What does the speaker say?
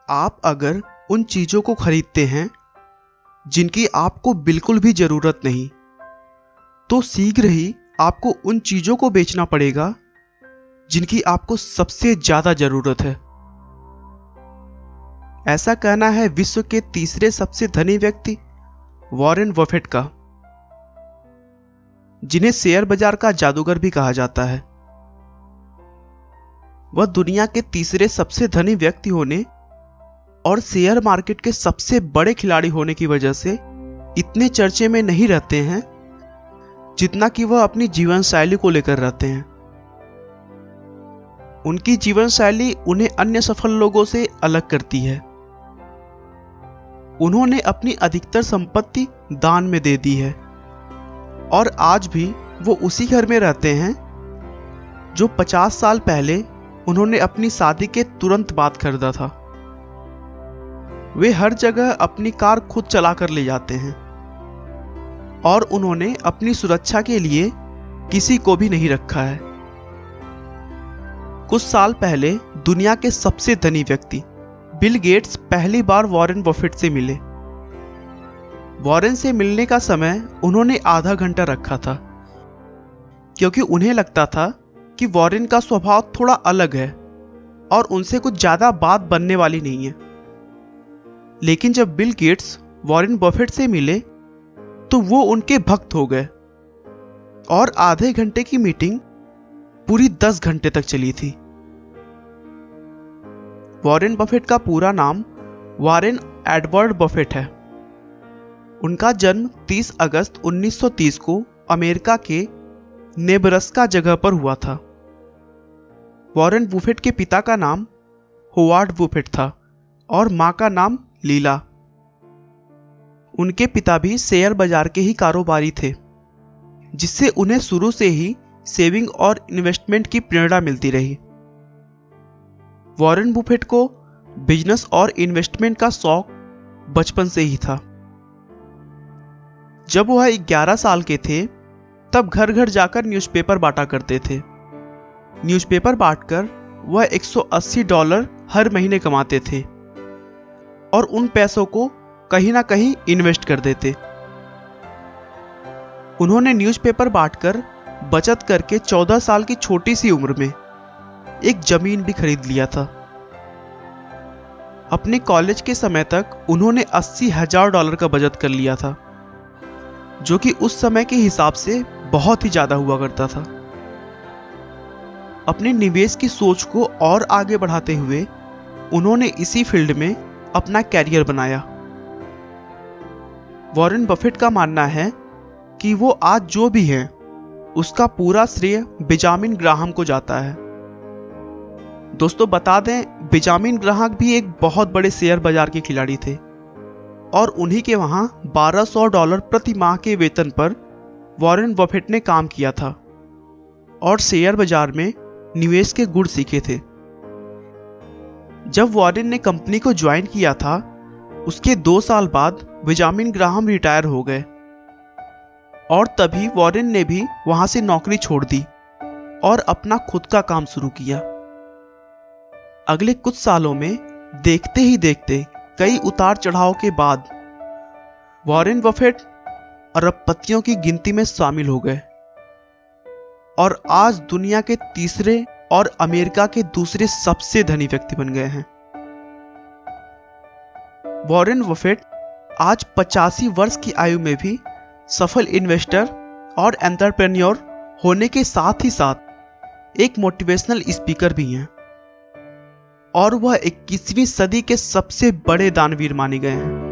आप अगर उन चीजों को खरीदते हैं जिनकी आपको बिल्कुल भी जरूरत नहीं, तो शीघ्र ही आपको उन चीजों को बेचना पड़ेगा जिनकी आपको सबसे ज्यादा जरूरत है। ऐसा कहना है विश्व के तीसरे सबसे धनी व्यक्ति वॉरेन बफेट का, जिन्हें शेयर बाजार का जादूगर भी कहा जाता है। वह दुनिया के तीसरे सबसे धनी व्यक्ति होने और शेयर मार्केट के सबसे बड़े खिलाड़ी होने की वजह से इतने चर्चे में नहीं रहते हैं जितना कि वह अपनी जीवन शैली को लेकर रहते हैं। उनकी जीवन शैली उन्हें अन्य सफल लोगों से अलग करती है। उन्होंने अपनी अधिकतर संपत्ति दान में दे दी है और आज भी वो उसी घर में रहते हैं जो 50 साल पहले उन्होंने अपनी शादी के तुरंत बाद खरीदा था। वे हर जगह अपनी कार खुद चला कर ले जाते हैं और उन्होंने अपनी सुरक्षा के लिए किसी को भी नहीं रखा है। कुछ साल पहले दुनिया के सबसे धनी व्यक्ति बिल गेट्स पहली बार वॉरेन बफेट से मिले। वॉरेन से मिलने का समय उन्होंने आधा घंटा रखा था, क्योंकि उन्हें लगता था कि वॉरेन का स्वभाव थोड़ा अलग है और उनसे कुछ ज्यादा बात बनने वाली नहीं है। लेकिन जब बिल गेट्स वॉरेन बफेट से मिले तो वो उनके भक्त हो गए और आधे घंटे की मीटिंग पूरी 10 घंटे तक चली थी। वॉरेन बफेट का पूरा नाम वॉरेन एडवर्ड बफेट है। उनका जन्म 30 अगस्त 1930 को अमेरिका के नेब्रास्का जगह पर हुआ था। वॉरेन बफेट के पिता का नाम होवार्ड बफेट था और मां का नाम लीला। उनके पिता भी शेयर बाजार के ही कारोबारी थे, जिससे उन्हें शुरू से ही सेविंग और इन्वेस्टमेंट की प्रेरणा मिलती रही। वॉरेन बफेट को बिजनेस और इन्वेस्टमेंट का शौक बचपन से ही था। जब वह 11 साल के थे तब घर घर जाकर न्यूज़पेपर बांटा करते थे। न्यूज़पेपर बांटकर वह $180 हर महीने कमाते थे और उन पैसों को कहीं ना कहीं इन्वेस्ट कर देते। उन्होंने न्यूज़पेपर बांटकर बचत करके 14 साल की छोटी सी उम्र में एक जमीन भी खरीद लिया था। अपने कॉलेज के समय तक उन्होंने $80,000 का बचत कर लिया था, जो कि उस समय के हिसाब से बहुत ही ज्यादा हुआ करता था। अपने निवेश की सोच को और आगे बढ़ाते हुए उन्होंने इसी फील्ड में अपना कैरियर बनाया। वॉरेन बफेट का मानना है कि वो आज जो भी है उसका पूरा श्रेय बेंजामिन ग्राहम को जाता है। दोस्तों बता दें, बेंजामिन ग्राहम भी एक बहुत बड़े शेयर बाजार के खिलाड़ी थे और उन्हीं के वहां $1200 प्रति माह के वेतन पर वॉरेन बफेट ने काम किया था और शेयर बाजार में निवेश के गुण सीखे थे। जब वॉरेन ने कंपनी को ज्वाइन किया था, उसके 2 साल बाद बेंजामिन ग्राहम रिटायर हो गए और तभी वॉरेन ने भी वहां से नौकरी छोड़ दी और अपना खुद का काम शुरू किया। अगले कुछ सालों में देखते ही देखते कई उतार चढ़ाव के बाद वॉरेन बफेट अरबपतियों की गिनती में शामिल हो गए और आज दुनिया के तीसरे और अमेरिका के दूसरे सबसे धनी व्यक्ति बन गए हैं। वॉरेन बफेट आज 85 वर्ष की आयु में भी सफल इन्वेस्टर और एंटरप्रेन्योर होने के साथ ही साथ एक मोटिवेशनल स्पीकर भी हैं और वह 21वीं सदी के सबसे बड़े दानवीर माने गए हैं।